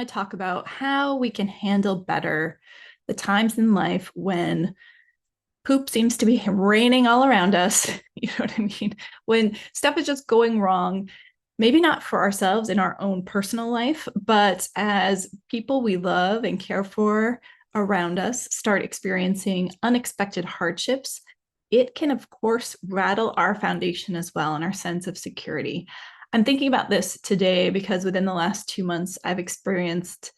want to talk about how we can handle better the times in life when poop seems to be raining all around us. You know what I mean? When stuff is just going wrong, maybe not for ourselves in our own personal life, but as people we love and care for around us start experiencing unexpected hardships, it can, of course, rattle our foundation as well and our sense of security. I'm thinking about this today because within the last 2 months, I've experienced,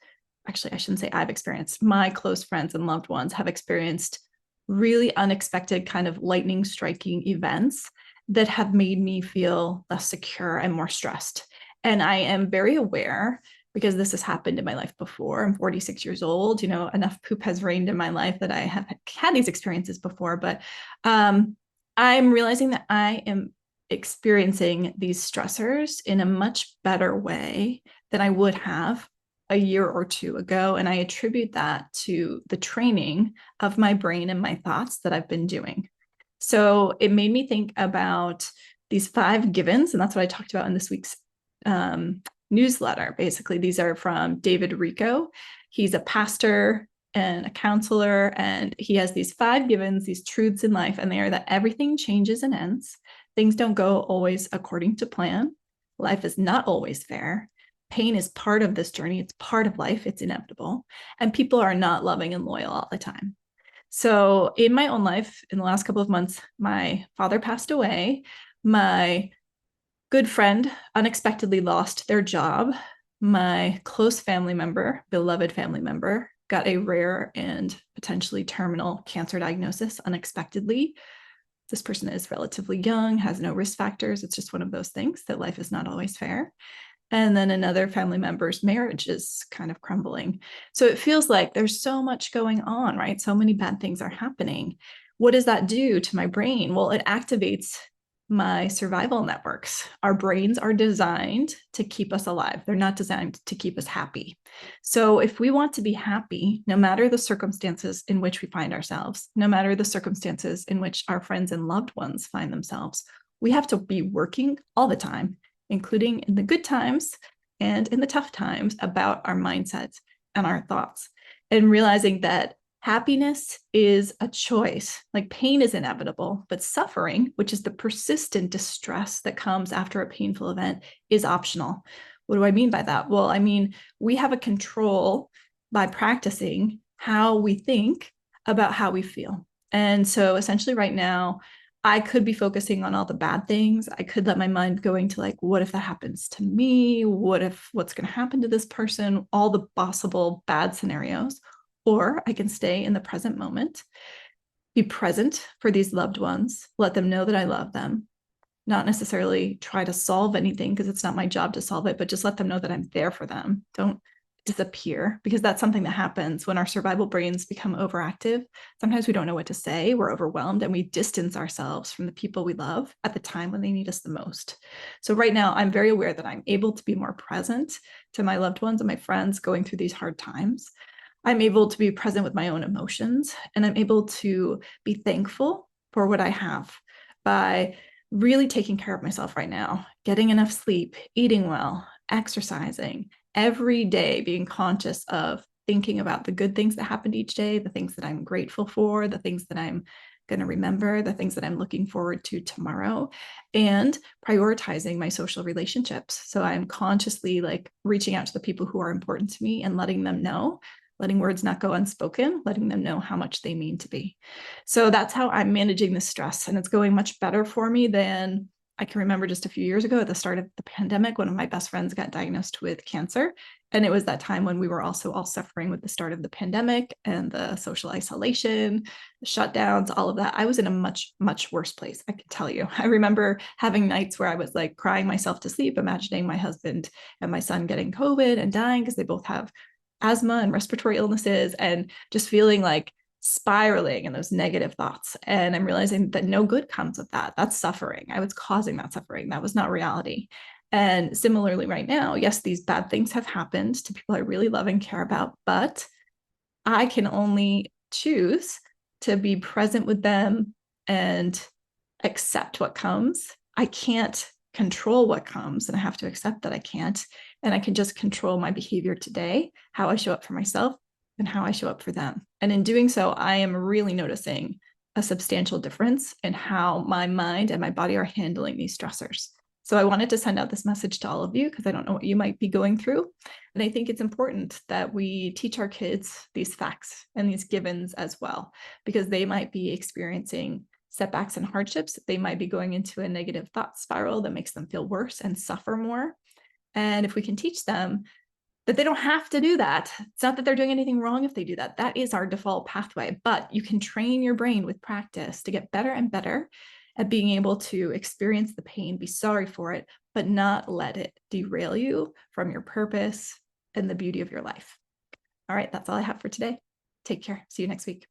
actually, I shouldn't say I've experienced, my close friends and loved ones have experienced really unexpected kind of lightning striking events that have made me feel less secure and more stressed. And I am very aware because this has happened in my life before. I'm 46 years old. You know, enough poop has rained in my life that I have had these experiences before. But I'm realizing that I am experiencing these stressors in a much better way than I would have a year or two ago. And I attribute that to the training of my brain and my thoughts that I've been doing. So it made me think about these 5 givens, and that's what I talked about in this week's newsletter. Basically, these are from David Richo. He's a pastor and a counselor, and he has these 5 givens, these truths in life, and they are that everything changes and ends. Things don't go always according to plan. Life is not always fair. Pain is part of this journey. It's part of life. It's inevitable. And people are not loving and loyal all the time. So in my own life, in the last couple of months, my father passed away. My good friend unexpectedly lost their job. My close family member, beloved family member, got a rare and potentially terminal cancer diagnosis unexpectedly. This person is relatively young, has no risk factors. It's just one of those things that life is not always fair. And then another family member's marriage is kind of crumbling. So it feels like there's so much going on, right? So many bad things are happening. What does that do to my brain? Well, it activates my survival networks. Our brains are designed to keep us alive. They're not designed to keep us happy. So if we want to be happy, no matter the circumstances in which we find ourselves, no matter the circumstances in which our friends and loved ones find themselves, we have to be working all the time, including in the good times and in the tough times, about our mindsets and our thoughts, and realizing that happiness is a choice. Like pain is inevitable, but suffering, which is the persistent distress that comes after a painful event, is optional. What do I mean by that? Well, I mean, we have a control by practicing how we think about how we feel. And so essentially right now, I could be focusing on all the bad things. I could let my mind going to like, what if that happens to me? What's going to happen to this person? All the possible bad scenarios. Or I can stay in the present moment, be present for these loved ones, let them know that I love them, not necessarily try to solve anything because it's not my job to solve it, but just let them know that I'm there for them. Don't disappear, because that's something that happens when our survival brains become overactive. Sometimes we don't know what to say, we're overwhelmed, and we distance ourselves from the people we love at the time when they need us the most. So right now, I'm very aware that I'm able to be more present to my loved ones and my friends going through these hard times. I'm able to be present with my own emotions, and I'm able to be thankful for what I have by really taking care of myself right now, getting enough sleep, eating well, exercising, every day being conscious of thinking about the good things that happened each day, the things that I'm grateful for, the things that I'm going to remember, the things that I'm looking forward to tomorrow, and prioritizing my social relationships. So I'm consciously like reaching out to the people who are important to me and letting them know, letting words not go unspoken, letting them know how much they mean to me. So that's how I'm managing the stress. And it's going much better for me than I can remember just a few years ago at the start of the pandemic. One of my best friends got diagnosed with cancer. And it was that time when we were also all suffering with the start of the pandemic and the social isolation, the shutdowns, all of that. I was in a much, much worse place, I can tell you. I remember having nights where I was like crying myself to sleep, imagining my husband and my son getting COVID and dying because they both have asthma and respiratory illnesses, and just feeling like spiraling in those negative thoughts. And I'm realizing that no good comes with that. That's suffering. I was causing that suffering. That was not reality. And similarly, right now, yes, these bad things have happened to people I really love and care about, but I can only choose to be present with them and accept what comes. I can't control what comes, and I have to accept that I can't. And I can just control my behavior today, how I show up for myself and how I show up for them. And in doing so, I am really noticing a substantial difference in how my mind and my body are handling these stressors. So I wanted to send out this message to all of you because I don't know what you might be going through. And I think it's important that we teach our kids these facts and these givens as well, because they might be experiencing setbacks and hardships. They might be going into a negative thought spiral that makes them feel worse and suffer more. And if we can teach them that they don't have to do that, it's not that they're doing anything wrong if they do that. That is our default pathway, but you can train your brain with practice to get better and better at being able to experience the pain, be sorry for it, but not let it derail you from your purpose and the beauty of your life. All right, that's all I have for today. Take care. See you next week.